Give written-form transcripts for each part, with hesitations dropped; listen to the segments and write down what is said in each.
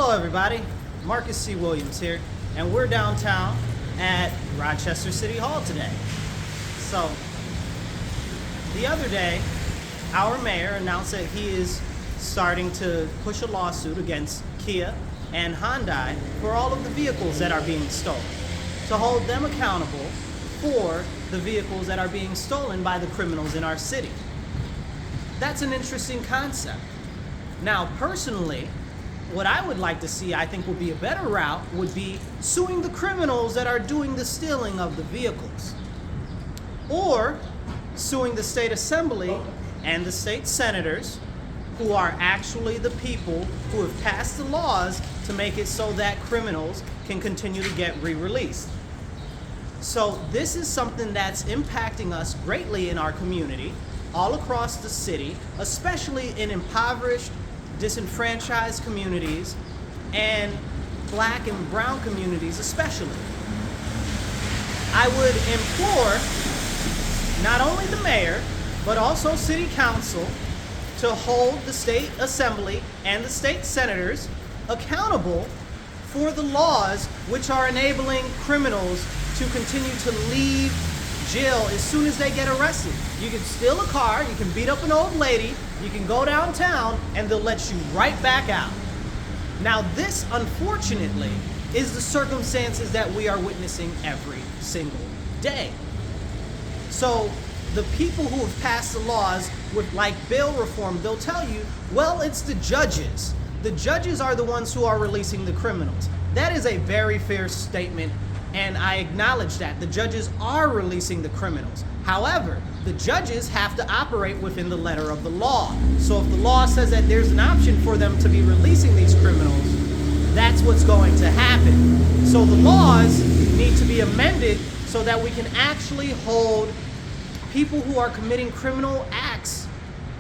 Hello everybody, Marcus C. Williams here, and we're downtown at Rochester City Hall today. So, the other day, our mayor announced that he is starting to push a lawsuit against Kia and Hyundai for all of the vehicles that are being stolen, to hold them accountable for the vehicles that are being stolen by the criminals in our city. That's an interesting concept. Now, personally, what I would like to see, I think would be a better route, would be suing the criminals that are doing the stealing of the vehicles. Or suing the state assembly and the state senators, who are actually the people who have passed the laws to make it so that criminals can continue to get re-released. So this is something that's impacting us greatly in our community, all across the city, especially in impoverished, disenfranchised communities, and black and brown communities especially. I would implore not only the mayor, but also city council to hold the state assembly and the state senators accountable for the laws which are enabling criminals to continue to leave jail as soon as they get arrested. You can steal a car, you can beat up an old lady, you can go downtown, and they'll let you right back out. Now this, unfortunately, is the circumstances that we are witnessing every single day. So the people who have passed the laws with like bail reform, they'll tell you, well, it's the judges. The judges are the ones who are releasing the criminals. That is a very fair statement, and I acknowledge that. The judges are releasing the criminals. However, the judges have to operate within the letter of the law. So if the law says that there's an option for them to be releasing these criminals, that's what's going to happen. So the laws need to be amended so that we can actually hold people who are committing criminal acts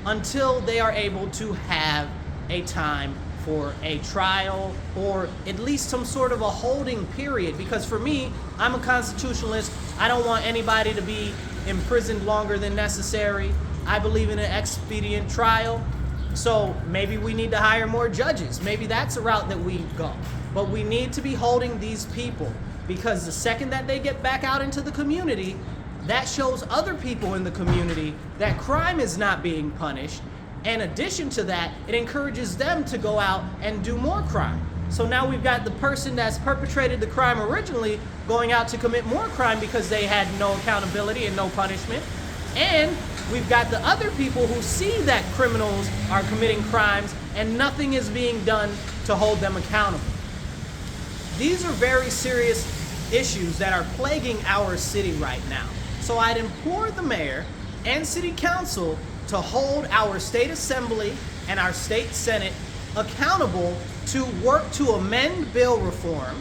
until they are able to have a time for a trial, or at least some sort of a holding period. Because for me, I'm a constitutionalist. I don't want anybody to be imprisoned longer than necessary. I believe in an expedient trial. So maybe we need to hire more judges. Maybe that's a route that we go. But we need to be holding these people, because the second that they get back out into the community, that shows other people in the community that crime is not being punished. In addition to that, it encourages them to go out and do more crime. So now we've got the person that's perpetrated the crime originally going out to commit more crime because they had no accountability and no punishment. And we've got the other people who see that criminals are committing crimes and nothing is being done to hold them accountable. These are very serious issues that are plaguing our city right now. So I'd implore the mayor and city council to hold our state assembly and our state senate accountable to work to amend bail reform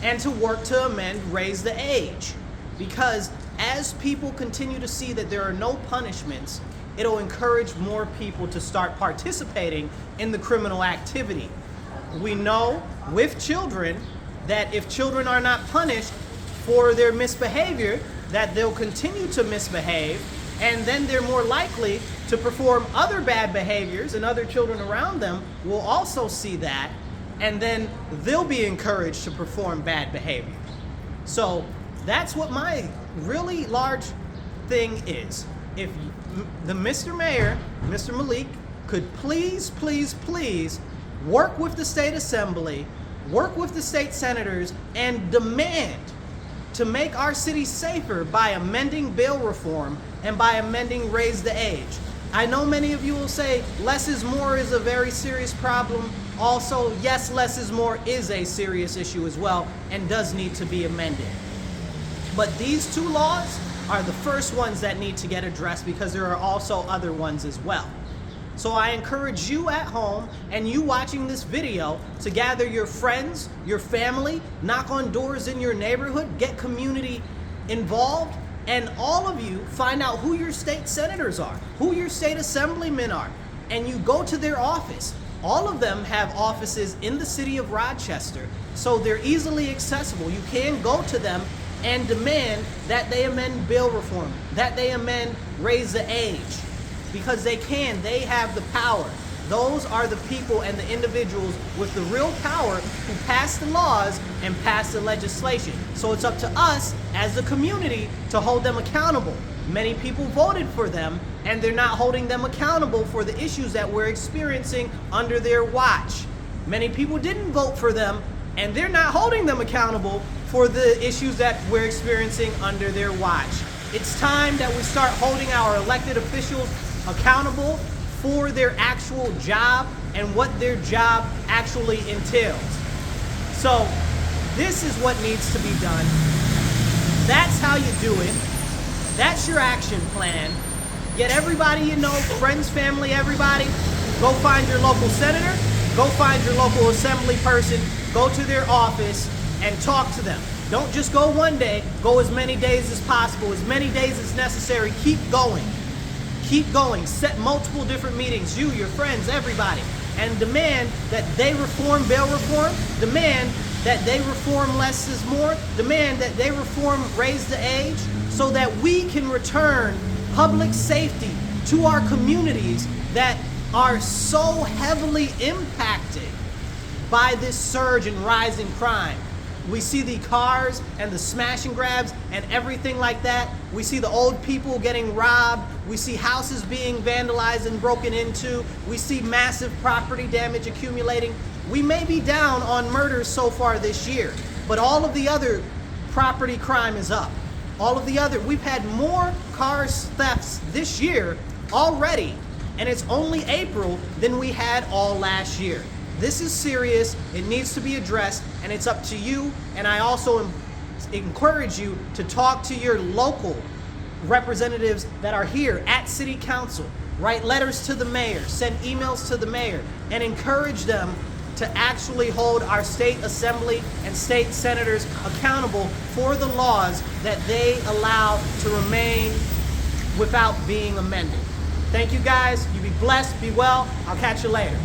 and to work to amend raise the age. Because as people continue to see that there are no punishments, it'll encourage more people to start participating in the criminal activity. We know with children that if children are not punished for their misbehavior, that they'll continue to misbehave, and then they're more likely to perform other bad behaviors, and other children around them will also see that, and then they'll be encouraged to perform bad behavior. So that's what my really large thing is. If the Mr. Mayor, Mr. Malik, could please work with the state assembly, work with the state senators, and demand to make our city safer by amending bail reform and by amending raise the age. I know many of you will say less is more is a very serious problem. Also, yes, less is more is a serious issue as well and does need to be amended. But these two laws are the first ones that need to get addressed, because there are also other ones as well. So I encourage you at home and you watching this video to gather your friends, your family, knock on doors in your neighborhood, get community involved, and all of you find out who your state senators are, who your state assemblymen are, and you go to their office. All of them have offices in the city of Rochester, so they're easily accessible. You can go to them and demand that they amend bail reform, that they amend raise the age. Because they have the power. Those are the people and the individuals with the real power who pass the laws and pass the legislation. So it's up to us as a community to hold them accountable. Many people voted for them, and they're not holding them accountable for the issues that we're experiencing under their watch. Many people didn't vote for them, and they're not holding them accountable for the issues that we're experiencing under their watch. It's time that we start holding our elected officials accountable for their actual job and what their job actually entails. So this is what needs to be done. That's how you do it. That's your action plan. Get everybody you know, friends, family, everybody. Go find your local senator. Go find your local assembly person. Go to their office and talk to them. Don't just go one day. Go as many days as possible, as many days as necessary. Keep going. Keep going. Set multiple different meetings, you, your friends, everybody, and demand that they reform bail reform. Demand that they reform less is more. Demand that they reform raise the age so that we can return public safety to our communities that are so heavily impacted by this surge in rising crime. We see the cars and the smash and grabs and everything like that. We see the old people getting robbed. We see houses being vandalized and broken into. We see massive property damage accumulating. We may be down on murders so far this year, but all of the other property crime is up. We've had more car thefts this year already, and it's only April, than we had all last year. This is serious, it needs to be addressed, and it's up to you. And I also encourage you to talk to your local representatives that are here at City Council. Write letters to the mayor, send emails to the mayor, and encourage them to actually hold our state assembly and state senators accountable for the laws that they allow to remain without being amended. Thank you guys. You be blessed, be well. I'll catch you later.